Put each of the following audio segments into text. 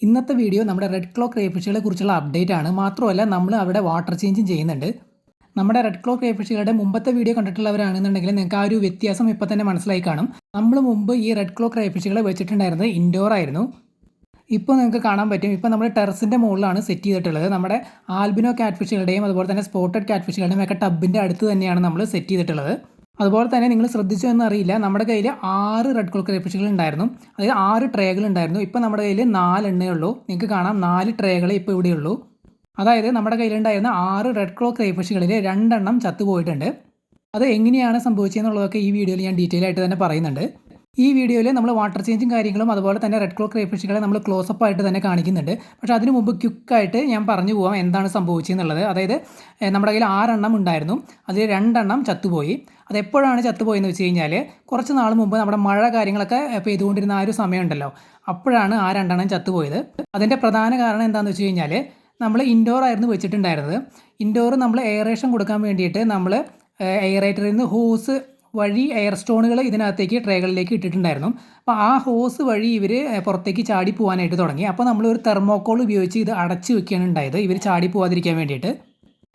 ഇന്നത്തെ വീഡിയോ നമ്മുടെ റെഡ് ക്ലോ ക്രേഫിഷുകളെ കുറിച്ചുള്ള അപ്ഡേറ്റ് ആണ്. മാത്രമല്ല നമ്മൾ അവിടെ വാട്ടർ ചേഞ്ചും ചെയ്യുന്നുണ്ട്. നമ്മുടെ റെഡ് ക്ലോ ക്രേഫിഷുകളുടെ മുമ്പത്തെ വീഡിയോ കണ്ടിട്ടുള്ളവരാണെന്നുണ്ടെങ്കിൽ നിങ്ങൾക്ക് ആ ഒരു വ്യത്യാസം ഇപ്പോൾ തന്നെ മനസ്സിലായി കാണും. നമ്മൾ മുമ്പ് ഈ റെഡ് ക്ലോ ക്രേഫിഷുകളെ വെച്ചിട്ടുണ്ടായിരുന്നത് ഇൻഡോർ ആയിരുന്നു. ഇപ്പോൾ നിങ്ങൾക്ക് കാണാൻ പറ്റും, ഇപ്പോൾ നമ്മൾ ടെറസിൻ്റെ മുകളിലാണ് സെറ്റ് ചെയ്തിട്ടുള്ളത്. നമ്മുടെ ആൽബിനോ കാറ്റ്ഫിഷുകളുടെയും അതുപോലെ തന്നെ സ്പോട്ടഡ് കാറ്റ്ഫിഷുകളുടെയും ഒക്കെ ടബിൻ്റെ അടുത്ത് തന്നെയാണ് നമ്മൾ സെറ്റ് ചെയ്തിട്ടുള്ളത്. അതുപോലെ തന്നെ നിങ്ങൾ ശ്രദ്ധിച്ചോ എന്നറിയില്ല, നമ്മുടെ കയ്യിൽ 6 റെഡ് ക്ലോ ക്രേഫിഷുകൾ ഉണ്ടായിരുന്നു. അതായത് 6 ട്രേകൾ ഉണ്ടായിരുന്നു. ഇപ്പോൾ നമ്മുടെ കയ്യിൽ 4 എണ്ണേ ഉള്ളൂ. നിങ്ങൾക്ക് കാണാം 4 ട്രേകളെ ഇപ്പോൾ ഇവിടെയുള്ളൂ. അതായത് നമ്മുടെ കയ്യിലുണ്ടായിരുന്ന 6 റെഡ് ക്ലോ ക്രേഫിഷുകളിൽ 2 എണ്ണം ചത്തുപോയിട്ടുണ്ട്. അത് എങ്ങനെയാണ് സംഭവിച്ചതെന്നുള്ളതൊക്കെ ഈ വീഡിയോയിൽ ഞാൻ ഡീറ്റെയിൽ ആയിട്ട് തന്നെ പറയുന്നുണ്ട്. ഈ വീഡിയോയിൽ നമ്മൾ വാട്ടർ ചേഞ്ചും കാര്യങ്ങളും അതുപോലെ തന്നെ റെഡ് ക്ലോ ക്രേഫിഷുകളെ നമ്മൾ ക്ലോസപ്പ് ആയിട്ട് തന്നെ കാണിക്കുന്നുണ്ട്. പക്ഷേ അതിന് മുമ്പ് ക്വിക്കായിട്ട് ഞാൻ പറഞ്ഞു പോകാം എന്താണ് സംഭവിച്ചതെന്നുള്ളത്. അതായത് നമ്മുടെ കയ്യിൽ 6 എണ്ണം ഉണ്ടായിരുന്നു, അതിൽ 2 എണ്ണം ചത്തുപോയി. അതെപ്പോഴാണ് ചത്തുപോയെന്ന് വെച്ച് കഴിഞ്ഞാൽ, കുറച്ച് നാൾ മുമ്പ് നമ്മുടെ മഴ കാര്യങ്ങളൊക്കെ പെയ്തുകൊണ്ടിരുന്ന ആ ഒരു സമയമുണ്ടല്ലോ, അപ്പോഴാണ് ആ 2 എണ്ണം ചത്തുപോയത്. അതിൻ്റെ പ്രധാന കാരണം എന്താണെന്ന് വെച്ച് കഴിഞ്ഞാൽ, നമ്മൾ ഇൻഡോർ ആയിരുന്നു വെച്ചിട്ടുണ്ടായിരുന്നത്. ഇൻഡോർ നമ്മൾ എയറേഷൻ കൊടുക്കാൻ വേണ്ടിയിട്ട് നമ്മൾ എയറേറ്ററിൽ നിന്ന് ഹോസ് വഴി എയർ സ്റ്റോണുകൾ ഇതിനകത്തേക്ക് ട്രേകളിലേക്ക് ഇട്ടിട്ടുണ്ടായിരുന്നു. അപ്പോൾ ആ ഹോസ് വഴി ഇവർ പുറത്തേക്ക് ചാടി പോകാനായിട്ട് തുടങ്ങി. അപ്പോൾ നമ്മളൊരു തെർമോക്കോൾ ഉപയോഗിച്ച് ഇത് അടച്ചു വെക്കുകയാണ് ഉണ്ടായത്, ഇവർ ചാടി പോകാതിരിക്കാൻ വേണ്ടിയിട്ട്.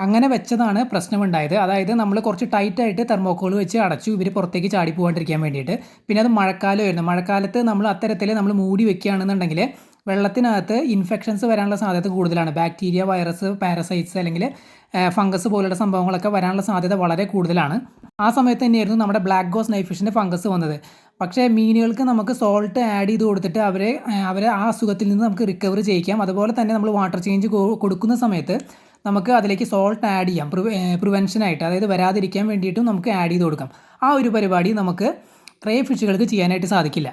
അങ്ങനെ വെച്ചതാണ് പ്രശ്നമുണ്ടായത്. അതായത് നമ്മൾ കുറച്ച് ടൈറ്റായിട്ട് തെർമോക്കോൾ വെച്ച് അടച്ചു, ഇവർ പുറത്തേക്ക് ചാടി പോകാണ്ടിരിക്കാൻ വേണ്ടിയിട്ട്. പിന്നെ അത് മഴക്കാലമായിരുന്നു. മഴക്കാലത്ത് നമ്മൾ അത്തരത്തിൽ നമ്മൾ മൂടി വെക്കുകയാണെന്നുണ്ടെങ്കിൽ വെള്ളത്തിനകത്ത് ഇൻഫെക്ഷൻസ് വരാനുള്ള സാധ്യത കൂടുതലാണ്. ബാക്ടീരിയ, വൈറസ്, പാരസൈറ്റ്സ് അല്ലെങ്കിൽ ഫംഗസ് പോലുള്ള സംഭവങ്ങളൊക്കെ വരാനുള്ള സാധ്യത വളരെ കൂടുതലാണ്. ആ സമയത്ത് തന്നെയായിരുന്നു നമ്മുടെ ബ്ലാക്ക് ഗോസ് നൈഫ് ഫിഷിൻ്റെ ഫംഗസ് വന്നത്. പക്ഷേ മീനുകൾക്ക് നമുക്ക് സോൾട്ട് ആഡ് ചെയ്ത് കൊടുത്തിട്ട് അവരെ ആ അസുഖത്തിൽ നിന്ന് നമുക്ക് റിക്കവർ ചെയ്യിക്കാം. അതുപോലെ തന്നെ നമ്മൾ വാട്ടർ ചേഞ്ച് കൊടുക്കുന്ന സമയത്ത് നമുക്ക് അതിലേക്ക് സോൾട്ട് ആഡ് ചെയ്യാം, പ്രിവെൻഷനായിട്ട്. അതായത് വരാതിരിക്കാൻ വേണ്ടിയിട്ടും നമുക്ക് ആഡ് ചെയ്ത് കൊടുക്കാം. ആ ഒരു പരിപാടി നമുക്ക് ക്രേ ഫിഷുകൾക്ക് ചെയ്യാനായിട്ട് സാധിക്കില്ല.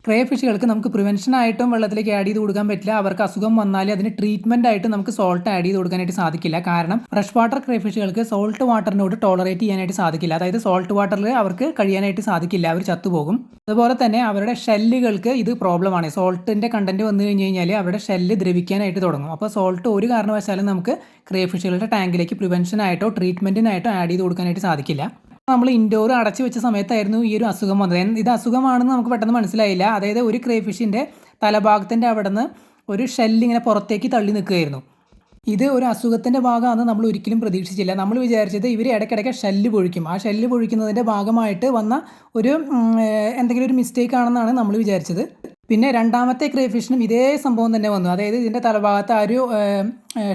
ക്രേ ഫിഷുകൾക്ക് നമുക്ക് പ്രിവെൻഷനായിട്ടും വെള്ളത്തിലേക്ക് ആഡ് ചെയ്ത് കൊടുക്കാൻ പറ്റില്ല. അവർക്ക് അസുഖം വന്നാൽ അതിന് ട്രീറ്റ്മെൻ്റ് ആയിട്ട് നമുക്ക് സോൾട്ട് ആഡ് ചെയ്ത് കൊടുക്കാനായിട്ട് സാധിക്കില്ല. കാരണം ഫ്രഷ് വാട്ടർ ക്രേ ഫിഷുകൾക്ക് സോൾട്ട് വാട്ടറിനോട് ടോളറേറ്റ് ചെയ്യാനായിട്ട് സാധിക്കില്ല. അതായത് സോൾട്ട് വാട്ടറിൽ അവർക്ക് കഴിയാനായിട്ട് സാധിക്കില്ല, അവർ ചത്തുപോകും. അതുപോലെ തന്നെ അവരുടെ ഷെല്ലുകൾക്ക് ഇത് പ്രോബ്ലമാണ്. സോൾട്ടിൻ്റെ കണ്ടൻറ്റ് വന്നു കഴിഞ്ഞ് കഴിഞ്ഞാൽ അവരുടെ ഷെല്ല് ദ്രവിക്കാനായിട്ട് തുടങ്ങും. അപ്പോൾ സോൾട്ട് ഒരു കാരണവശാലും നമുക്ക് ക്രേ ഫിഷുകളുടെ ടാങ്കിലേക്ക് പ്രിവെൻഷനായിട്ടോ ട്രീറ്റ്മെൻറ്റിനായിട്ടോ ആഡ് ചെയ്ത് കൊടുക്കാനായിട്ട് സാധിക്കില്ല. നമ്മൾ ഇൻഡോർ അടച്ചു വെച്ച സമയത്തായിരുന്നു ഈ ഒരു അസുഖം വന്നത്. ഇത് അസുഖമാണെന്ന് നമുക്ക് പെട്ടെന്ന് മനസ്സിലായില്ല. അതായത് ഒരു ക്രേ ഫിഷിൻ്റെ തലഭാഗത്തിൻ്റെ അവിടെ നിന്ന് ഒരു ഷെല്ലിങ്ങനെ പുറത്തേക്ക് തള്ളി നിൽക്കുകയായിരുന്നു. ഇത് ഒരു അസുഖത്തിൻ്റെ ഭാഗമാണെന്ന് നമ്മൾ ഒരിക്കലും പ്രതീക്ഷിച്ചില്ല. നമ്മൾ വിചാരിച്ചത് ഇവർ ഇടയ്ക്കിടയ്ക്ക് ഷെല്ല് പൊഴിക്കും, ആ ഷെല്ല് പൊഴിക്കുന്നതിൻ്റെ ഭാഗമായിട്ട് വന്ന ഒരു എന്തെങ്കിലും ഒരു മിസ്റ്റേക്ക് ആണെന്നാണ് നമ്മൾ വിചാരിച്ചത്. പിന്നെ രണ്ടാമത്തെ ക്രേ ഫിഷിനും ഇതേ സംഭവം തന്നെ വന്നു. അതായത് ഇതിൻ്റെ തലഭാഗത്ത് ആ ഒരു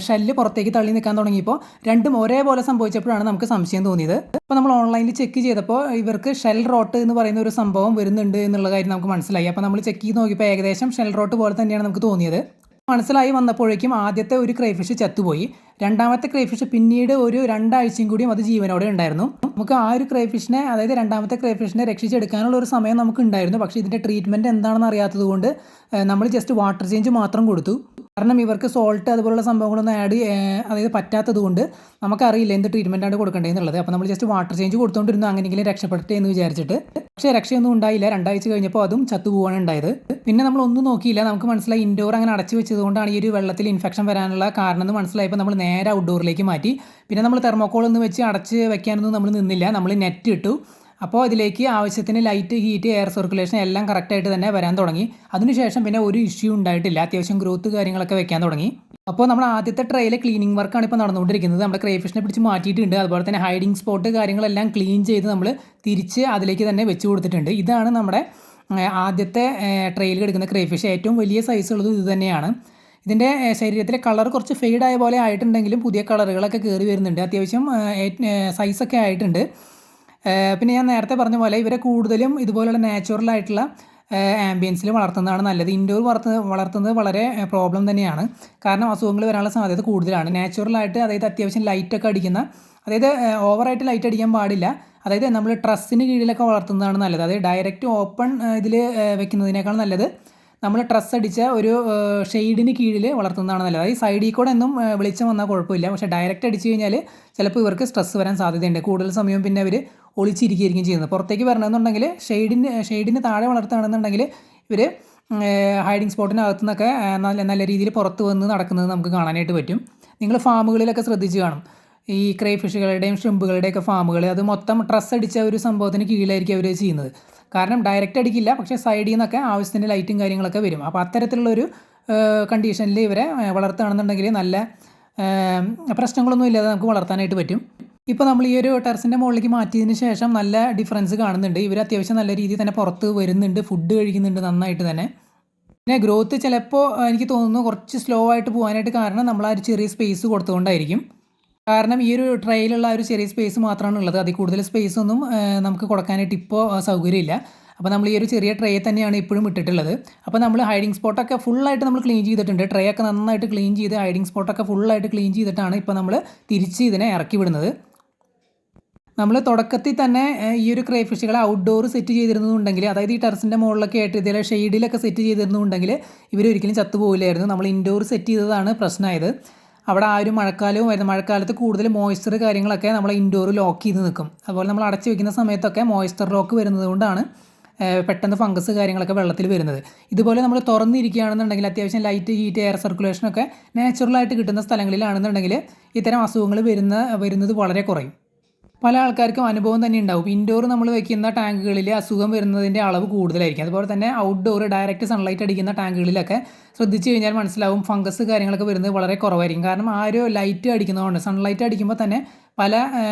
ഷെല്ല് പുറത്തേക്ക് തള്ളി നിൽക്കാൻ തുടങ്ങിയപ്പോൾ രണ്ടും ഒരേപോലെ സംഭവിച്ചപ്പോഴാണ് നമുക്ക് സംശയം തോന്നിയത്. അപ്പോൾ നമ്മൾ ഓൺലൈനിൽ ചെക്ക് ചെയ്തപ്പോൾ ഇവർക്ക് ഷെൽ റോട്ട് എന്ന് പറയുന്ന ഒരു സംഭവം വരുന്നുണ്ട് എന്നുള്ള കാര്യം നമുക്ക് മനസ്സിലായി. അപ്പോൾ നമ്മൾ ചെക്ക് ചെയ്ത് നോക്കിയപ്പോൾ ഏകദേശം ഷെൽ റോട്ട് പോലെ തന്നെയാണ് നമുക്ക് തോന്നിയത്. മനസ്സിലായി വന്നപ്പോഴേക്കും ആദ്യത്തെ ഒരു ക്രേ ഫിഷ് ചത്തുപോയി. രണ്ടാമത്തെ ക്രേ ഫിഷ് പിന്നീട് ഒരു 2 ആഴ്ചയും കൂടിയും അത് ജീവനോടെ ഉണ്ടായിരുന്നു. നമുക്ക് ആ ഒരു ക്രേ ഫിഷിനെ, അതായത് രണ്ടാമത്തെ ക്രേ ഫിഷിനെ രക്ഷിച്ചെടുക്കാനുള്ള ഒരു സമയം നമുക്ക് ഉണ്ടായിരുന്നു. പക്ഷേ ഇതിൻ്റെ ട്രീറ്റ്മെൻറ്റ് എന്താണെന്ന് അറിയാത്തത് കൊണ്ട് നമ്മൾ ജസ്റ്റ് വാട്ടർ ചേഞ്ച് മാത്രം കൊടുത്തു. കാരണം ഇവർക്ക് സോൾട്ട് അതുപോലുള്ള സംഭവങ്ങളൊന്നും അതായത് പറ്റാത്തത് കൊണ്ട് നമുക്കറിയില്ല എന്ത് ട്രീറ്റ്മെൻറ്റാണ് കൊടുക്കേണ്ടതെന്നുള്ളത്. അപ്പോൾ നമ്മൾ ജസ്റ്റ് വാട്ടർ ചേഞ്ച് കൊടുത്തുകൊണ്ടിരുന്നു, അങ്ങനെയെങ്കിലും രക്ഷപ്പെടട്ടെ എന്ന് വിചാരിച്ചിട്ട്. പക്ഷേ രക്ഷയൊന്നും ഉണ്ടായില്ല. 2 ആഴ്ച കഴിഞ്ഞപ്പോൾ അതും ചത്തുപോവാണ് ഉണ്ടായത്. പിന്നെ നമ്മളൊന്നും നോക്കിയില്ല, നമുക്ക് മനസ്സിലായി ഇൻഡോർ അങ്ങനെ അടച്ചു വെച്ചതുകൊണ്ടാണ് ഈ ഒരു വെള്ളത്തിൽ ഇൻഫെക്ഷൻ വരാനുള്ള കാരണം എന്ന് മനസ്സിലായപ്പോൾ നമ്മൾ നേരെ ഔട്ട്ഡോറിലേക്ക് മാറ്റി. പിന്നെ നമ്മൾ തെർമോക്കോൾ ഒന്നും വെച്ച് അടച്ച് വെക്കാനൊന്നും നമ്മൾ നിന്നില്ല, നമ്മൾ നെറ്റ് ഇട്ടു. അപ്പോൾ അതിലേക്ക് ആവശ്യത്തിന് ലൈറ്റ്, ഹീറ്റ്, എയർ സർക്കുലേഷൻ എല്ലാം കറക്റ്റായിട്ട് തന്നെ വരാൻ തുടങ്ങി. അതിനുശേഷം പിന്നെ ഒരു ഇഷ്യൂ ഉണ്ടായിട്ടില്ല. അത്യാവശ്യം ഗ്രോത്ത് കാര്യങ്ങളൊക്കെ വെക്കാൻ തുടങ്ങി. അപ്പോൾ നമ്മൾ ആദ്യത്തെ ട്രേയിലെ ക്ലീനിങ് വർക്കാണ് ഇപ്പോൾ നടന്നുകൊണ്ടിരിക്കുന്നത്. നമ്മുടെ ക്രേ ഫിഷിനെ പിടിച്ച് മാറ്റിയിട്ടുണ്ട്. അതുപോലെ തന്നെ ഹൈഡിങ് സ്പോട്ട് കാര്യങ്ങളെല്ലാം ക്ലീൻ ചെയ്ത് നമ്മൾ തിരിച്ച് അതിലേക്ക് തന്നെ വെച്ച് കൊടുത്തിട്ടുണ്ട്. ഇതാണ് നമ്മുടെ ആദ്യത്തെ ട്രേയിൽ കിടക്കുന്ന ക്രേ ഫിഷ്. ഏറ്റവും വലിയ സൈസ് ഉള്ളത് ഇത് തന്നെയാണ്. ഇതിൻ്റെ ശരീരത്തിലെ കളർ കുറച്ച് ഫെയ്ഡായ പോലെ ആയിട്ടുണ്ടെങ്കിലും പുതിയ കളറുകളൊക്കെ കയറി വരുന്നുണ്ട്. അത്യാവശ്യം സൈസൊക്കെ ആയിട്ടുണ്ട്. പിന്നെ ഞാൻ നേരത്തെ പറഞ്ഞ പോലെ ഇവരെ കൂടുതലും ഇതുപോലുള്ള നാച്ചുറലായിട്ടുള്ള ആംബിയൻസിൽ വളർത്തുന്നതാണ് നല്ലത്. ഇൻഡോർ വളർത്തുന്നത് വളരെ പ്രോബ്ലം തന്നെയാണ്. കാരണം അസുഖങ്ങൾ വരാനുള്ള സാധ്യത കൂടുതലാണ്. നാച്ചുറലായിട്ട്, അതായത് അത്യാവശ്യം ലൈറ്റൊക്കെ അടിക്കുന്ന, അതായത് ഓവറായിട്ട് ലൈറ്റ് അടിക്കാൻ പാടില്ല. അതായത് നമ്മൾ ട്രസ്സിന് കീഴിലൊക്കെ വളർത്തുന്നതാണ് നല്ലത്. അതായത് ഡയറക്റ്റ് ഓപ്പൺ ഇതിൽ വെക്കുന്നതിനേക്കാൾ നല്ലത് നമ്മൾ ട്രസ് അടിച്ച ഒരു ഷെയ്ഡിന് കീഴിൽ വളർത്തുന്നതാണ് നല്ലത്. അതായത് സൈഡിൽ കൂടെ ഒന്നും വെളിച്ചം വന്നാൽ കുഴപ്പമില്ല. പക്ഷേ ഡയറക്റ്റ് അടിച്ച് കഴിഞ്ഞാൽ ചിലപ്പോൾ ഇവർക്ക് സ്ട്രെസ് വരാൻ സാധ്യതയുണ്ട്. കൂടുതൽ സമയം പിന്നെ അവർ ഒളിച്ചിരിക്കുകയായിരിക്കും ചെയ്യുന്നത്. പുറത്തേക്ക് വരണമെന്നുണ്ടെങ്കിൽ ഷെയ്ഡിന് താഴെ വളർത്തുകയാണെന്നുണ്ടെങ്കിൽ ഇവർ ഹൈഡിങ് സ്പോട്ടിനകത്തു നിന്നൊക്കെ നല്ല രീതിയിൽ പുറത്ത് വന്ന് നടക്കുന്നത് നമുക്ക് കാണാനായിട്ട് പറ്റും. നിങ്ങൾ ഫാമുകളിലൊക്കെ ശ്രദ്ധിച്ച് കാണും, ഈ ക്രേ ഫിഷുകളുടെയും ഷ്രിമ്പുകളുടെയൊക്കെ ഫാമുകൾ, അത് മൊത്തം ട്രസ് അടിച്ച ഒരു സംഭവത്തിന് കീഴിലായിരിക്കും അവർ ചെയ്യുന്നത്. കാരണം ഡയറക്റ്റ് അടിക്കില്ല, പക്ഷേ സൈഡിൽ നിന്നൊക്കെ ആവശ്യത്തിന് ലൈറ്റും കാര്യങ്ങളൊക്കെ വരും. അപ്പോൾ അത്തരത്തിലുള്ളൊരു കണ്ടീഷനിൽ ഇവരെ വളർത്തുകയാണെന്നുണ്ടെങ്കിൽ നല്ല പ്രശ്നങ്ങളൊന്നും ഇല്ലാതെ നമുക്ക് വളർത്താനായിട്ട് പറ്റും. ഇപ്പോൾ നമ്മൾ ഈ ഒരു ടെറസിൻ്റെ മുകളിലേക്ക് മാറ്റിയതിന് ശേഷം നല്ല ഡിഫറൻസ് കാണുന്നുണ്ട്. ഇവർ അത്യാവശ്യം നല്ല രീതിയിൽ തന്നെ പുറത്ത് വരുന്നുണ്ട്, ഫുഡ് കഴിക്കുന്നുണ്ട് നന്നായിട്ട് തന്നെ. പിന്നെ ഗ്രോത്ത് ചിലപ്പോൾ എനിക്ക് തോന്നുന്നു കുറച്ച് സ്ലോ ആയിട്ട് പോകാനായിട്ട് കാരണം നമ്മൾ ആ ഒരു ചെറിയ സ്പേസ് കൊടുത്തുകൊണ്ടായിരിക്കും. കാരണം ഈ ഒരു ട്രേയിലുള്ള ആ ഒരു ചെറിയ സ്പേസ് മാത്രമാണ് ഉള്ളത്. അതിൽ കൂടുതൽ സ്പേസ് ഒന്നും നമുക്ക് കൊടുക്കാനായിട്ട് ഇപ്പോൾ സൗകര്യമില്ല. അപ്പോൾ നമ്മൾ ഈ ഒരു ചെറിയ ട്രേ തന്നെയാണ് ഇപ്പോഴും ഇട്ടിട്ടുള്ളത്. അപ്പോൾ നമ്മൾ ഹൈഡിങ് സ്പോട്ടൊക്കെ ഫുള്ളായിട്ട് നമ്മൾ ക്ലീൻ ചെയ്തിട്ടുണ്ട്. ട്രേ ഒക്കെ നന്നായിട്ട് ക്ലീൻ ചെയ്ത് ഹൈഡിങ് സ്പോട്ടൊക്കെ ഫുള്ളായിട്ട് ക്ലീൻ ചെയ്തിട്ടാണ് ഇപ്പോൾ നമ്മൾ തിരിച്ച് ഇതിനെ ഇറക്കി വിടുന്നത്. നമ്മൾ തുടക്കത്തിൽ തന്നെ ഈ ഒരു ക്രേഫിഷുകളെ ഔട്ട്ഡോർ സെറ്റ് ചെയ്തിരുന്നുണ്ടെങ്കിൽ, അതായത് ഈ ടെറസിൻ്റെ മുകളിലൊക്കെ ആയിട്ട് ഇതിലെ ഷെയ്ഡിലൊക്കെ സെറ്റ് ചെയ്തിരുന്നുണ്ടെങ്കിൽ ഇവരൊരിക്കലും ചത്തുപോകില്ലായിരുന്നു. നമ്മൾ ഇൻഡോർ സെറ്റ് ചെയ്തതാണ് പ്രശ്നമായത്. അവിടെ ആ ഒരു മഴക്കാലവും വരുന്നത്, മഴക്കാലത്ത് കൂടുതൽ മോയ്സ്ചർ കാര്യങ്ങളൊക്കെ നമ്മൾ ഇൻഡോർ ലോക്ക് ചെയ്ത് നിൽക്കും. അതുപോലെ നമ്മൾ അടച്ചു വെക്കുന്ന സമയത്തൊക്കെ മോയ്സ്ചർ ലോക്ക് വരുന്നത് കൊണ്ടാണ് പെട്ടെന്ന് ഫംഗസ് കാര്യങ്ങളൊക്കെ വെള്ളത്തിൽ വരുന്നത്. ഇതുപോലെ നമ്മൾ തുറന്നിരിക്കുകയാണെന്നുണ്ടെങ്കിൽ അത്യാവശ്യം ലൈറ്റ്, ഹീറ്റ്, എയർ സർക്കുലേഷനൊക്കെ നാച്ചുറലായിട്ട് കിട്ടുന്ന സ്ഥലങ്ങളിലാണെന്നുണ്ടെങ്കിൽ ഇത്തരം അസുഖങ്ങൾ വരുന്നത് വളരെ കുറയും. പല ആൾക്കാർക്കും അനുഭവം തന്നെ ഉണ്ടാവും. ഇൻഡോർ നമ്മൾ വയ്ക്കുന്ന ടാങ്കുകളിൽ അസുഖം വരുന്നതിൻ്റെ അളവ് കൂടുതലായിരിക്കും. അതുപോലെ തന്നെ ഔട്ട്ഡോർ ഡയറക്റ്റ് സൺലൈറ്റ് അടിക്കുന്ന ടാങ്കുകളിലൊക്കെ ശ്രദ്ധിച്ച് കഴിഞ്ഞാൽ മനസ്സിലാവും ഫംഗസ് കാര്യങ്ങളൊക്കെ വരുന്നത് വളരെ കുറവായിരിക്കും. കാരണം ആ ഒരു ലൈറ്റ് അടിക്കുന്നതുകൊണ്ട്, സൺലൈറ്റ് അടിക്കുമ്പോൾ തന്നെ പല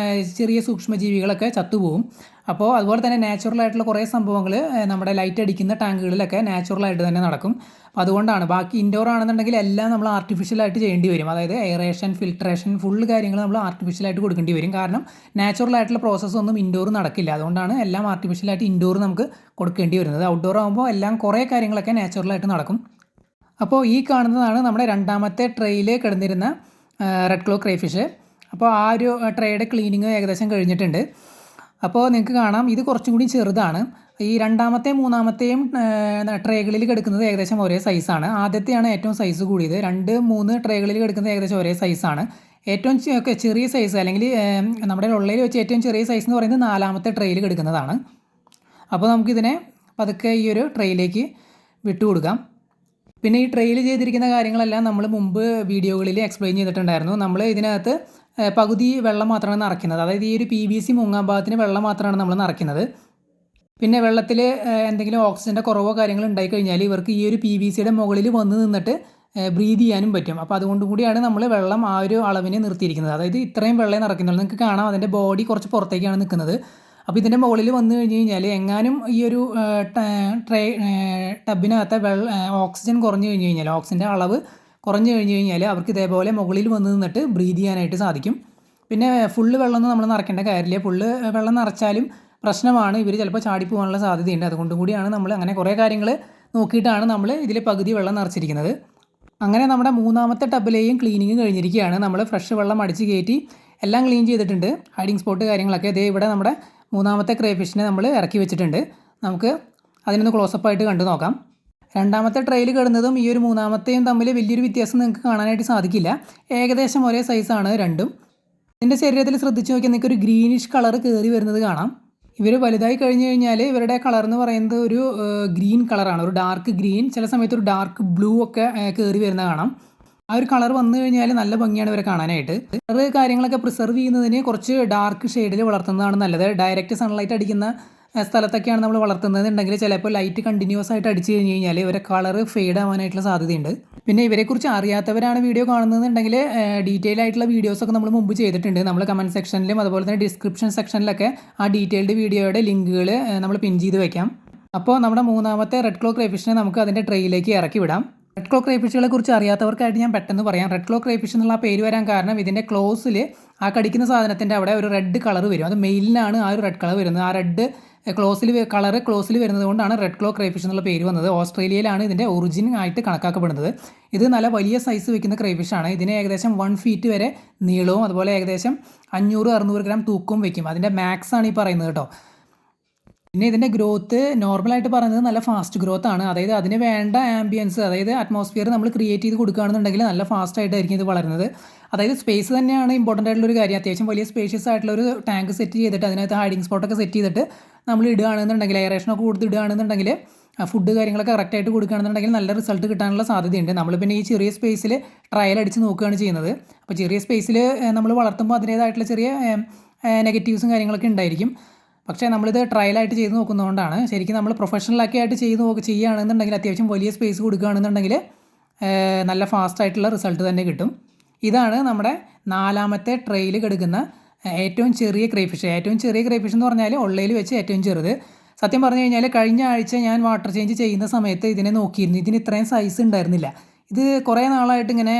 ചെറിയ സൂക്ഷ്മജീവികളൊക്കെ ചത്തുപോകും. അപ്പോൾ അതുപോലെ തന്നെ നാച്ചുറലായിട്ടുള്ള കുറേ സംഭവങ്ങൾ നമ്മുടെ ലൈറ്റ് അടിക്കുന്ന ടാങ്കുകളിലൊക്കെ നാച്ചുറലായിട്ട് തന്നെ നടക്കും. അപ്പോൾ അതുകൊണ്ടാണ്. ബാക്കി ഇൻഡോർ ആണെന്നുണ്ടെങ്കിൽ എല്ലാം നമ്മൾ ആർട്ടിഫിഷ്യലായിട്ട് ചെയ്യേണ്ടി വരും. അതായത് എയറേഷൻ, ഫിൽട്രേഷൻ, ഫുൾ കാര്യങ്ങൾ നമ്മൾ ആർട്ടിഫിഷ്യലായിട്ട് കൊടുക്കേണ്ടി വരും. കാരണം നാച്ചുറലായിട്ടുള്ള പ്രോസസ്സൊന്നും ഇൻഡോർ നടക്കില്ല. അതുകൊണ്ടാണ് എല്ലാം ആർട്ടിഫിഷ്യലായിട്ട് ഇൻഡോർ നമുക്ക് കൊടുക്കേണ്ടി വരുന്നത്. ഔട്ട്ഡോർ ആകുമ്പോൾ എല്ലാം കുറേ കാര്യങ്ങളൊക്കെ നാച്ചുറലായിട്ട് നടക്കും. അപ്പോൾ ഈ കാണുന്നതാണ് നമ്മുടെ രണ്ടാമത്തെ ട്രേയിൽ കിടന്നിരുന്ന റെഡ് ക്ലോ ക്രേഫിഷ്. അപ്പോൾ ആ ഒരു ട്രേയുടെ ക്ലീനിങ് ഏകദേശം കഴിഞ്ഞിട്ടുണ്ട്. അപ്പോൾ നിങ്ങൾക്ക് കാണാം ഇത് കുറച്ചും കൂടി ചെറുതാണ്. ഈ രണ്ടാമത്തെയും മൂന്നാമത്തെയും ട്രേകളിൽ കിടക്കുന്നത് ഏകദേശം ഒരേ സൈസാണ്. ആദ്യത്തെയാണ് ഏറ്റവും സൈസ് കൂടിയത്. 2, 3 ട്രേകളിൽ കിടക്കുന്നത് ഏകദേശം ഒരേ സൈസാണ്. ഏറ്റവും ചെറിയ സൈസ്, അല്ലെങ്കിൽ നമ്മുടെ ഉള്ളയിൽ വെച്ച് ഏറ്റവും ചെറിയ സൈസ് എന്ന് പറയുന്നത് 4ാമത്തെ ട്രേയിൽ കിടക്കുന്നതാണ്. അപ്പോൾ നമുക്കിതിനെ പതുക്കെ ഈ ഒരു ട്രേയിലേക്ക് വിട്ടുകൊടുക്കാം. പിന്നെ ഈ ട്രേയിൽ ചെയ്തിരിക്കുന്ന കാര്യങ്ങളെല്ലാം നമ്മൾ മുമ്പ് വീഡിയോകളിൽ എക്സ്പ്ലെയിൻ ചെയ്തിട്ടുണ്ടായിരുന്നു. നമ്മൾ ഇതിനകത്ത് പകുതി വെള്ളം മാത്രമാണ് നിറയ്ക്കുന്നത്. അതായത് ഈ ഒരു PVC മുങ്ങാൻ ഭാഗത്തിന് വെള്ളം മാത്രമാണ് നമ്മൾ നിറയ്ക്കുന്നത്. പിന്നെ വെള്ളത്തിൽ എന്തെങ്കിലും ഓക്സിജൻ്റെ കുറവോ കാര്യങ്ങളോ ഉണ്ടായിക്കഴിഞ്ഞാൽ ഇവർക്ക് ഈ ഒരു PVCയുടെ മുകളിൽ വന്ന് നിന്നിട്ട് ബ്രീത് ചെയ്യാനും പറ്റും. അപ്പോൾ അതുകൊണ്ട് കൂടിയാണ് നമ്മൾ വെള്ളം ആ ഒരു അളവിനെ നിർത്തിയിരിക്കുന്നത്. അതായത് ഇത്രയും വെള്ളം നിറയ്ക്കുന്നുള്ളൂ. നിങ്ങൾക്ക് കാണാം അതിൻ്റെ ബോഡി കുറച്ച് പുറത്തേക്കാണ് നിൽക്കുന്നത്. അപ്പോൾ ഇതിൻ്റെ മുകളിൽ വന്നു കഴിഞ്ഞ് കഴിഞ്ഞാൽ എങ്ങാനും ഈ ഒരു ടബിനകത്തെ ഓക്സിജൻ കുറഞ്ഞു കഴിഞ്ഞ് കഴിഞ്ഞാൽ, ഓക്സിജൻ്റെ അളവ് കുറഞ്ഞു കഴിഞ്ഞ് കഴിഞ്ഞാൽ അവർക്ക് ഇതേപോലെ മുകളിൽ വന്ന് നിന്നിട്ട് ബ്രീത് ചെയ്യാനായിട്ട് സാധിക്കും. പിന്നെ ഫുള്ള് വെള്ളമൊന്നും നമ്മൾ നിറയ്ക്കേണ്ട കാര്യമില്ല. ഫുള്ള് വെള്ളം നിറച്ചാലും പ്രശ്നമാണ്. ഇവർ ചിലപ്പോൾ ചാടിപ്പോകാനുള്ള സാധ്യതയുണ്ട്. അതുകൊണ്ടും കൂടിയാണ് നമ്മൾ അങ്ങനെ കുറേ കാര്യങ്ങൾ നോക്കിയിട്ടാണ് നമ്മൾ ഇതിൽ പകുതി വെള്ളം നിറച്ചിരിക്കുന്നത്. അങ്ങനെ നമ്മുടെ 3ാമത്തെ ടബിലെയും ക്ലീനിങ് കഴിഞ്ഞിരിക്കുകയാണ്. നമ്മൾ ഫ്രഷ് വെള്ളം അടിച്ച് കയറ്റി എല്ലാം ക്ലീൻ ചെയ്തിട്ടുണ്ട്. ഹൈഡിങ് സ്പോട്ട് കാര്യങ്ങളൊക്കെ ഇതേ ഇവിടെ നമ്മുടെ 3ാമത്തെ ക്രേഫിഷിനെ നമ്മൾ ഇറക്കി വെച്ചിട്ടുണ്ട്. നമുക്ക് അതിനൊന്ന് ക്ലോസപ്പായിട്ട് കണ്ടു നോക്കാം. 2ാമത്തെ ട്രേയിൽ കിടന്നതും ഈ ഒരു 3ാമത്തെയും തമ്മിൽ വലിയൊരു വ്യത്യാസം നിങ്ങൾക്ക് കാണാനായിട്ട് സാധിക്കില്ല. ഏകദേശം ഒരേ സൈസാണ് രണ്ടും. ഇതിൻ്റെ ശരീരത്തിൽ ശ്രദ്ധിച്ച് നോക്കിയാൽ നിങ്ങൾക്ക് ഒരു ഗ്രീനിഷ് കളർ കയറി വരുന്നത് കാണാം. ഇവർ വലുതായി കഴിഞ്ഞ് കഴിഞ്ഞാൽ ഇവരുടെ കളർ എന്ന് പറയുന്നത് ഒരു ഗ്രീൻ കളറാണ്, ഒരു ഡാർക്ക് ഗ്രീൻ, ചില സമയത്ത് ഒരു ഡാർക്ക് ബ്ലൂ ഒക്കെ കയറി വരുന്നത് കാണാം. ആ ഒരു കളർ വന്നു കഴിഞ്ഞാൽ നല്ല ഭംഗിയാണ് ഇവരെ കാണാനായിട്ട്. കളർ കാര്യങ്ങളൊക്കെ പ്രിസർവ് ചെയ്യുന്നതിന് കുറച്ച് ഡാർക്ക് ഷെയ്ഡിൽ വളർത്തുന്നതാണ് നല്ലത്. ഡയറക്റ്റ് സൺലൈറ്റ് അടിക്കുന്ന സ്ഥലത്തൊക്കെയാണ് നമ്മൾ വളർത്തുന്നതെന്നുണ്ടെങ്കിൽ ചിലപ്പോൾ ലൈറ്റ് കണ്ടിന്യൂസ് ആയിട്ട് അടിച്ചു കഴിഞ്ഞ് കഴിഞ്ഞാൽ ഇവരെ കളർ ഫെയ്ഡ് ആവാനായിട്ടുള്ള സാധ്യതയുണ്ട്. പിന്നെ ഇവരെക്കുറിച്ച് അറിയാത്തവരാണ് വീഡിയോ കാണുന്നതെന്നുണ്ടെങ്കിൽ ഡീറ്റെയിൽ ആയിട്ടുള്ള വീഡിയോസൊക്കെ നമ്മൾ മുമ്പ് ചെയ്തിട്ടുണ്ട്. നമ്മൾ കമൻറ്റ് സെക്ഷനിലും അതുപോലെ തന്നെ ഡിസ്ക്രിപ്ഷൻ സെക്ഷനിലൊക്കെ ആ ഡീറ്റെയിൽഡ് വീഡിയോയുടെ ലിങ്കുകൾ നമ്മൾ പിൻ ചെയ്ത് വയ്ക്കാം. അപ്പോൾ നമ്മുടെ 3ാമത്തെ റെഡ് ക്ലോ ക്രേഫിഷിനെ നമുക്ക് അതിൻ്റെ ട്രേയിലേക്ക് ഇറക്കി വിടാം. റെഡ് ക്ലോ ക്രേഫിഷുകളെ കുറിച്ച് അറിയാത്തവർക്കായിട്ട് ഞാൻ പെട്ടെന്ന് പറയാം. റെഡ് ക്ലോ ക്രേഫിഷ് എന്നുള്ള പേര് വരാൻ കാരണം ഇതിൻ്റെ ക്ലോസിൽ ആ കടിക്കുന്ന സാധനത്തിൻ്റെ അവിടെ ഒരു റെഡ് കളർ വരും. അത് മെയിലിനാണ് ആ ഒരു റെഡ് കളർ വരുന്നത്. ആ റെഡ് ക്ലോസിൽ വരുന്നത് കൊണ്ടാണ് റെഡ് ക്ലോ ക്രേഫിഷ് എന്നുള്ള പേര് വന്നത്. ഓസ്ട്രേലിയയിലാണ് ഇതിൻ്റെ ഒറിജിൻ ആയിട്ട് കണക്കാക്കപ്പെടുന്നത്. ഇത് നല്ല വലിയ സൈസ് വെക്കുന്ന ക്രേഫിഷാണ്. ഇതിന് ഏകദേശം 1 ഫീറ്റ് വരെ നീളവും അതുപോലെ ഏകദേശം 500-600 ഗ്രാം തൂക്കവും വയ്ക്കും. അതിൻ്റെ മാക്സ് ആണ് ഈ പറയുന്നത് കേട്ടോ. പിന്നെ ഇതിൻ്റെ ഗ്രോത്ത് നോർമലായിട്ട് പറയുന്നത് നല്ല ഫാസ്റ്റ് ഗ്രോത്ത് ആണ്. അതായത് അതിന് വേണ്ട ആംബിയൻസ്, അതായത് അറ്റ്മോസ്ഫിയർ നമ്മൾ ക്രിയേറ്റ് ചെയ്ത് കൊടുക്കുകയാണെന്നുണ്ടെങ്കിൽ നല്ല ഫാസ്റ്റ് ആയിട്ടായിരിക്കും ഇത് വളരുന്നത്. അതായത് സ്പേസ് തന്നെയാണ് ഇമ്പോർട്ടൻ്റ് ആയിട്ടുള്ളൊരു കാര്യം. അത്യാവശ്യം വലിയ സ്പേഷ്യസ് ആയിട്ടുള്ളൊരു ടാങ്ക് സെറ്റ് ചെയ്തിട്ട് അതിനകത്ത് ഹൈഡിങ് സ്പോട്ടൊക്കെ സെറ്റ് ചെയ്തിട്ട് നമ്മൾ ഇടുകയാണെന്നുണ്ടെങ്കിൽ, എയറേഷനൊക്കെ കൊടുത്ത് ഇടുകയാണെന്നുണ്ടെങ്കിൽ, ഫുഡ് കാര്യങ്ങളൊക്കെ കറക്റ്റായിട്ട് കൊടുക്കുകയാണെന്നുണ്ടെങ്കിൽ നല്ല റിസൾട്ട് കിട്ടാനുള്ള സാധ്യതയുണ്ട്. നമ്മൾ പിന്നെ ഈ ചെറിയ സ്പേസിൽ ട്രയൽ അടിച്ച് നോക്കുകയാണ് ചെയ്യുന്നത്. അപ്പോൾ ചെറിയ സ്പേസിൽ നമ്മൾ വളർത്തുമ്പോൾ അതിൻ്റേതായിട്ടുള്ള ചെറിയ നെഗറ്റീവ്സും കാര്യങ്ങളൊക്കെ ഉണ്ടായിരിക്കും. പക്ഷേ നമ്മളിത് ട്രയലായിട്ട് ചെയ്ത് നോക്കുന്നതുകൊണ്ടാണ്. ശരിക്കും നമ്മൾ പ്രൊഫഷണലൊക്കെ ആയിട്ട് ചെയ്യുകയാണെന്നുണ്ടെങ്കിൽ, അത്യാവശ്യം വലിയ സ്പേസ് കൊടുക്കുകയാണെന്നുണ്ടെങ്കിൽ നല്ല ഫാസ്റ്റായിട്ടുള്ള റിസൾട്ട് തന്നെ കിട്ടും. ഇതാണ് നമ്മുടെ 4ാമത്തെ ട്രേയിൽ കിടക്കുന്ന ഏറ്റവും ചെറിയ ക്രേഫിഷ്. ഏറ്റവും ചെറിയ ക്രേഫിഷ് എന്ന് പറഞ്ഞാൽ ഉള്ളതിൽ വെച്ച് ഏറ്റവും ചെറുത്. സത്യം പറഞ്ഞു കഴിഞ്ഞാൽ കഴിഞ്ഞ ആഴ്ച ഞാൻ വാട്ടർ ചേഞ്ച് ചെയ്യുന്ന സമയത്ത് ഇതിനെ നോക്കിയിരുന്നു. ഇതിന് ഇത്രയും സൈസ് ഉണ്ടായിരുന്നില്ല. ഇത് കുറേ നാളായിട്ട് ഇങ്ങനെ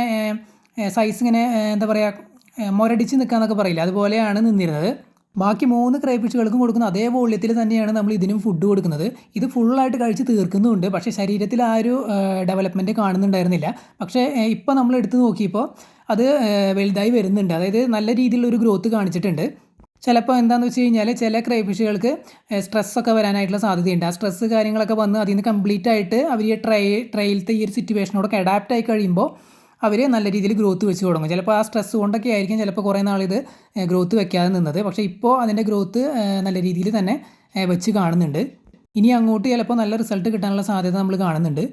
സൈസ് ഇങ്ങനെ എന്താ പറയുക മുരടിച്ച് നിൽക്കാന്നൊക്കെ പറയില്ല, അതുപോലെയാണ് നിന്നിരുന്നത്. ബാക്കി 3 ക്രേഫിഷുകൾക്കും കൊടുക്കുന്ന അതേ വോള്യത്തിൽ തന്നെയാണ് നമ്മൾ ഇതിനും ഫുഡ് കൊടുക്കുന്നത്. ഇത് ഫുള്ളായിട്ട് കഴിച്ച് തീർക്കുന്നുമുണ്ട്, പക്ഷേ ശരീരത്തിൽ ആ ഒരു ഡെവലപ്മെൻറ്റ് കാണുന്നുണ്ടായിരുന്നില്ല. പക്ഷേ ഇപ്പോൾ നമ്മൾ എടുത്ത് നോക്കിയപ്പോൾ അത് വലുതായി വരുന്നുണ്ട്. അതായത് നല്ല രീതിയിലുള്ളൊരു ഗ്രോത്ത് കാണിച്ചിട്ടുണ്ട്. ചിലപ്പോൾ എന്താണെന്ന് വെച്ച് കഴിഞ്ഞാൽ ചില ക്രേഫിഷുകൾക്ക് സ്ട്രെസ്സൊക്കെ വരാനായിട്ടുള്ള സാധ്യതയുണ്ട്. ആ സ്ട്രെസ്സ് കാര്യങ്ങളൊക്കെ വന്ന് അതിൽ നിന്ന് കംപ്ലീറ്റ് ആയിട്ട് അവർ ഈ ട്രയലിലത്തെ ഈ ഒരു സിറ്റുവേഷനോടൊക്കെ അഡാപ്റ്റ് ആയി കഴിയുമ്പോൾ അവർ നല്ല രീതിയിൽ ഗ്രോത്ത് വെച്ച് തുടങ്ങും. ചിലപ്പോൾ ആ സ്ട്രെസ് കൊണ്ടൊക്കെ ആയിരിക്കും ചിലപ്പോൾ കുറേ നാളിത് ഗ്രോത്ത് വെക്കാതെ നിന്നത്. പക്ഷേ ഇപ്പോൾ അതിൻ്റെ ഗ്രോത്ത് നല്ല രീതിയിൽ തന്നെ വെച്ച് കാണുന്നുണ്ട്. ഇനി അങ്ങോട്ട് ചിലപ്പോൾ നല്ല റിസൾട്ട് കിട്ടാനുള്ള സാധ്യത നമ്മൾ കാണുന്നുണ്ട്.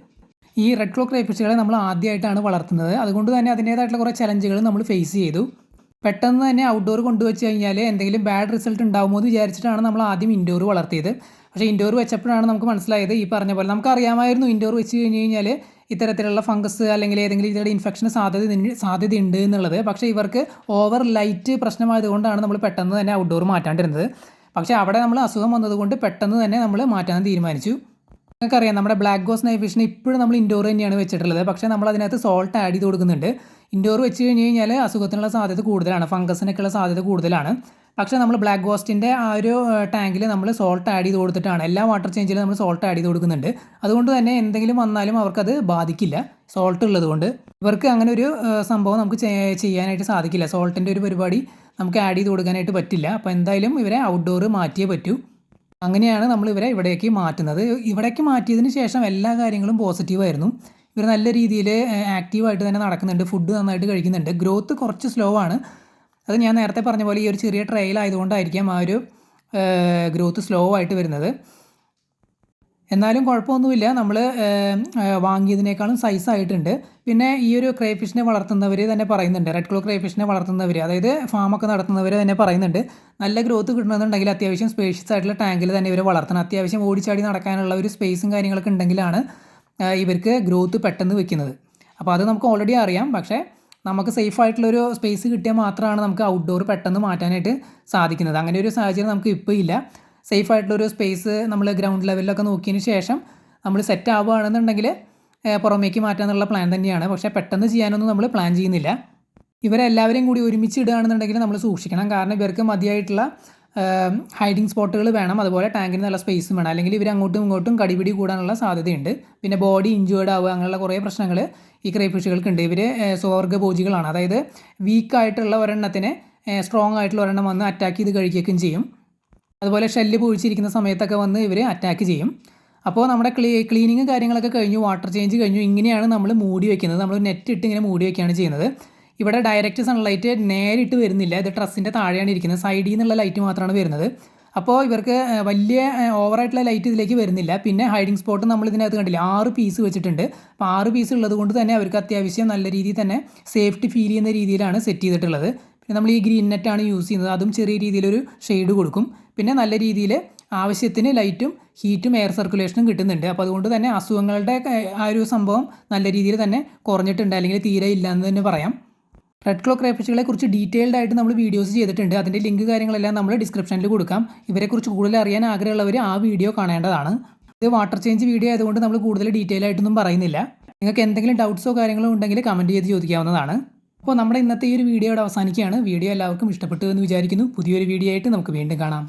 ഈ റെഡ് ക്ലോ ക്രേഫിഷുകളെ നമ്മൾ ആദ്യമായിട്ടാണ് വളർത്തുന്നത്. അതുകൊണ്ട് തന്നെ അതിൻ്റേതായിട്ടുള്ള കുറേ ചലഞ്ചുകൾ നമ്മൾ ഫേസ് ചെയ്തു. പെട്ടെന്ന് തന്നെ ഔട്ട്ഡോർ കൊണ്ടുവച്ച് കഴിഞ്ഞാൽ എന്തെങ്കിലും ബാഡ് റിസൾട്ട് ഉണ്ടാകുമോ എന്ന് വിചാരിച്ചിട്ടാണ് നമ്മൾ ആദ്യം ഇൻഡോർ വളർത്തിയത്. പക്ഷേ ഇൻഡോർ വെച്ചപ്പോഴാണ് നമുക്ക് മനസ്സിലായത് ഈ പറഞ്ഞ പോലെ നമുക്കറിയാമായിരുന്നു ഇൻഡോർ വെച്ച് കഴിഞ്ഞ് കഴിഞ്ഞാൽ ഇത്തരത്തിലുള്ള ഫംഗസ് അല്ലെങ്കിൽ ഏതെങ്കിലും രീതിയിലുള്ള ഇൻഫെക്ഷന് സാധ്യതയുണ്ട് എന്നുള്ളത്. പക്ഷേ ഇവർക്ക് ഓവർ ലൈറ്റ് പ്രശ്നമായതുകൊണ്ടാണ് നമ്മൾ പെട്ടെന്ന് തന്നെ ഔട്ട്ഡോർ മാറ്റാണ്ടിരുന്നത്. പക്ഷേ അവിടെ നമ്മൾ അസുഖം വന്നതുകൊണ്ട് പെട്ടെന്ന് തന്നെ നമ്മൾ മാറ്റാൻ തീരുമാനിച്ചു. നിങ്ങൾക്കറിയാം നമ്മുടെ ബ്ലാക്ക് ഗോസ് നൈഫ് ഫിഷിനെ ഇപ്പോഴും നമ്മൾ ഇൻഡോർ തന്നെയാണ് വെച്ചിട്ടുള്ളത്. പക്ഷേ നമ്മൾ അതിനകത്ത് സോൾട്ട് ആഡ് ചെയ്ത് കൊടുക്കുന്നുണ്ട്. ഇൻഡോർ വെച്ച് കഴിഞ്ഞ് കഴിഞ്ഞാൽ അസുഖത്തിനുള്ള സാധ്യത കൂടുതലാണ്, ഫംഗസിനൊക്കെയുള്ള സാധ്യത കൂടുതലാണ്. പക്ഷേ നമ്മൾ ബ്ലാക്ക് ഗോസ്റ്റിൻ്റെ ആ ഒരു ടാങ്കിൽ നമ്മൾ സോൾട്ട് ആഡ് ചെയ്ത് കൊടുത്തിട്ടാണ്, എല്ലാ വാട്ടർ ചേഞ്ചിലും നമ്മൾ സോൾട്ട് ആഡ് ചെയ്ത് കൊടുക്കുന്നുണ്ട്. അതുകൊണ്ട് തന്നെ എന്തെങ്കിലും വന്നാലും അവർക്കത് ബാധിക്കില്ല, സോൾട്ട് ഉള്ളതുകൊണ്ട്. ഇവർക്ക് അങ്ങനെ ഒരു സംഭവം നമുക്ക് ചെയ്യാനായിട്ട് സാധിക്കില്ല. സോൾട്ടിൻ്റെ ഒരു പരിപാടി നമുക്ക് ആഡ് ചെയ്ത് കൊടുക്കാനായിട്ട് പറ്റില്ല. അപ്പോൾ എന്തായാലും ഇവരെ ഔട്ട്ഡോർ മാറ്റിയേ പറ്റൂ. അങ്ങനെയാണ് നമ്മൾ ഇവരെ ഇവിടേക്ക് മാറ്റുന്നത്. ഇവിടേക്ക് മാറ്റിയതിന് ശേഷം എല്ലാ കാര്യങ്ങളും പോസിറ്റീവായിരുന്നു. ഇവർ നല്ല രീതിയിൽ ആക്റ്റീവായിട്ട് തന്നെ നടക്കുന്നുണ്ട്, ഫുഡ് നന്നായിട്ട് കഴിക്കുന്നുണ്ട്. ഗ്രോത്ത് കുറച്ച് സ്ലോ ആണ്. അത് ഞാൻ നേരത്തെ പറഞ്ഞ പോലെ ഈ ഒരു ചെറിയ ട്രയൽ ആയതുകൊണ്ടായിരിക്കാം ആ ഒരു ഗ്രോത്ത് സ്ലോ ആയിട്ട് വരുന്നത്. എന്നാലും കുഴപ്പമൊന്നുമില്ല, നമ്മൾ വാങ്ങിയതിനേക്കാളും സൈസ് ആയിട്ടുണ്ട്. പിന്നെ ഈ ഒരു ക്രേഫിഷിനെ വളർത്തുന്നവർ തന്നെ പറയുന്നുണ്ട്, റെഡ് ക്ലോ ക്രേഫിഷിനെ വളർത്തുന്നവർ, അതായത് ഫാമൊക്കെ നടത്തുന്നവർ തന്നെ പറയുന്നുണ്ട്, നല്ല ഗ്രോത്ത് കിട്ടണമെന്നുണ്ടെങ്കിൽ അത്യാവശ്യം സ്പേഷ്യസ് ആയിട്ടുള്ള ടാങ്കിൽ തന്നെ ഇവർ വളർത്തണം. അത്യാവശ്യം ഓടിച്ചാടി നടക്കാനുള്ള ഒരു സ്പേസും കാര്യങ്ങളൊക്കെ ഉണ്ടെങ്കിലാണ് ഇവർക്ക് ഗ്രോത്ത് പെട്ടെന്ന് വെക്കുന്നത്. അപ്പോൾ അത് നമുക്ക് ഓൾറെഡി അറിയാം. പക്ഷേ നമുക്ക് സേഫ് ആയിട്ടുള്ളൊരു സ്പേസ് കിട്ടിയാൽ മാത്രമാണ് നമുക്ക് ഔട്ട്ഡോർ പെട്ടെന്ന് മാറ്റാനായിട്ട് സാധിക്കുന്നത്. അങ്ങനെ ഒരു സാഹചര്യം നമുക്ക് ഇപ്പോൾ ഇല്ല. സേഫ് ആയിട്ടുള്ളൊരു സ്പേസ് നമ്മൾ ഗ്രൗണ്ട് ലെവലിലൊക്കെ നോക്കിയതിന് ശേഷം നമ്മൾ സെറ്റ് ആവുകയാണെന്നുണ്ടെങ്കിൽ പുറമേക്ക് മാറ്റാനുള്ള പ്ലാൻ തന്നെയാണ്. പക്ഷേ പെട്ടെന്ന് ചെയ്യാനൊന്നും നമ്മൾ പ്ലാൻ ചെയ്യുന്നില്ല. ഇവരെല്ലാവരെയും കൂടി ഒരുമിച്ച് ഇടുകയാണെന്നുണ്ടെങ്കിൽ നമ്മൾ സൂക്ഷിക്കണം. കാരണം ഇവർക്ക് മതിയായിട്ടുള്ള ഹൈഡിങ് സ്പോട്ടുകൾ വേണം, അതുപോലെ ടാങ്കിന് നല്ല സ്പേസും വേണം. അല്ലെങ്കിൽ ഇവർ അങ്ങോട്ടും ഇങ്ങോട്ടും കടിപിടി കൂടാനുള്ള സാധ്യതയുണ്ട്. പിന്നെ ബോഡി ഇഞ്ചേർഡ് ആവുക, അങ്ങനെയുള്ള കുറേ പ്രശ്നങ്ങൾ ഈ ക്രേഫിഷുകൾക്കുണ്ട്. ഇവർ സ്വർഗ്ഗഭോജികളാണ്. അതായത് വീക്കായിട്ടുള്ള ഒരെണ്ണത്തിനെ സ്ട്രോങ് ആയിട്ടുള്ള ഒരെണ്ണം വന്ന് അറ്റാക്ക് ചെയ്ത് കഴിക്കുകയും ചെയ്യും. അതുപോലെ ഷെല്ല് പൊഴിച്ചിരിക്കുന്ന സമയത്തൊക്കെ വന്ന് ഇവർ അറ്റാക്ക് ചെയ്യും. അപ്പോൾ നമ്മുടെ ക്ലീനിങ് കാര്യങ്ങളൊക്കെ കഴിഞ്ഞു, വാട്ടർ ചേഞ്ച് കഴിഞ്ഞു. ഇങ്ങനെയാണ് നമ്മൾ മൂടി വയ്ക്കുന്നത്. നമ്മൾ നെറ്റ് ഇട്ട് ഇങ്ങനെ മൂടി വയ്ക്കുകയാണ് ചെയ്യുന്നത്. ഇവിടെ ഡയറക്റ്റ് സൺലൈറ്റ് നേരിട്ട് വരുന്നില്ല. ഇത് ട്രസ്സിൻ്റെ താഴെയാണ് ഇരിക്കുന്നത്. സൈഡിൽ നിന്നുള്ള ലൈറ്റ് മാത്രമാണ് വരുന്നത്. അപ്പോൾ ഇവർക്ക് വലിയ ഓവറായിട്ടുള്ള ലൈറ്റ് ഇതിലേക്ക് വരുന്നില്ല. പിന്നെ ഹൈഡിങ് സ്പോട്ട് നമ്മൾ ഇതിനകത്ത് കണ്ടില്ല, 6 പീസ് വെച്ചിട്ടുണ്ട്. അപ്പോൾ 6 പീസ് ഉള്ളത് കൊണ്ട് തന്നെ അവർക്ക് അത്യാവശ്യം നല്ല രീതിയിൽ തന്നെ സേഫ്റ്റി ഫീൽ ചെയ്യുന്ന രീതിയിലാണ് സെറ്റ് ചെയ്തിട്ടുള്ളത്. പിന്നെ നമ്മൾ ഈ ഗ്രീൻ നെറ്റാണ് യൂസ് ചെയ്യുന്നത്. അതും ചെറിയ രീതിയിലൊരു ഷെയ്ഡ് കൊടുക്കും. പിന്നെ നല്ല രീതിയിൽ ആവശ്യത്തിന് ലൈറ്റും ഹീറ്റും എയർ സർക്കുലേഷനും കിട്ടുന്നുണ്ട്. അപ്പോൾ അതുകൊണ്ട് തന്നെ അസുഖങ്ങളുടെ ആ ഒരു സംഭവം നല്ല രീതിയിൽ തന്നെ കുറഞ്ഞിട്ടുണ്ട്, അല്ലെങ്കിൽ തീരെ ഇല്ല എന്ന് തന്നെ പറയാം. റെഡ് ക്ലോ ക്രേഫിഷുകളെ കുറിച്ച് ഡീറ്റെയിൽഡ് ആയിട്ട് നമ്മൾ വീഡിയോസ് ചെയ്തിട്ടുണ്ട്. അതിൻ്റെ ലിങ്ക് കാര്യങ്ങളെല്ലാം നമ്മൾ ഡിസ്ക്രിപ്ഷനിൽ കൊടുക്കാം. ഇവരെക്കുറിച്ച് കൂടുതൽ അറിയാൻ ആഗ്രഹമുള്ളവർ ആ വീഡിയോ കാണേണ്ടതാണ്. ഇത് വാട്ടർ ചേഞ്ച് വീഡിയോ ആയതുകൊണ്ട് നമ്മൾ കൂടുതൽ ഡീറ്റെയിൽ ആയിട്ടൊന്നും പറയുന്നില്ല. നിങ്ങൾക്ക് എന്തെങ്കിലും ഡൗട്ട്സോ കാര്യങ്ങളോ ഉണ്ടെങ്കിൽ കമൻറ്റ് ചെയ്ത് ചോദിക്കാവുന്നതാണ്. അപ്പോൾ നമ്മുടെ ഇന്നത്തെ ഈ ഒരു വീഡിയോ ഇവിടെ അവസാനിക്കുകയാണ്. വീഡിയോ എല്ലാവർക്കും ഇഷ്ടപ്പെട്ടു എന്ന് വിചാരിക്കുന്നു. പുതിയൊരു വീഡിയോ ആയിട്ട് നമുക്ക് വീണ്ടും കാണാം.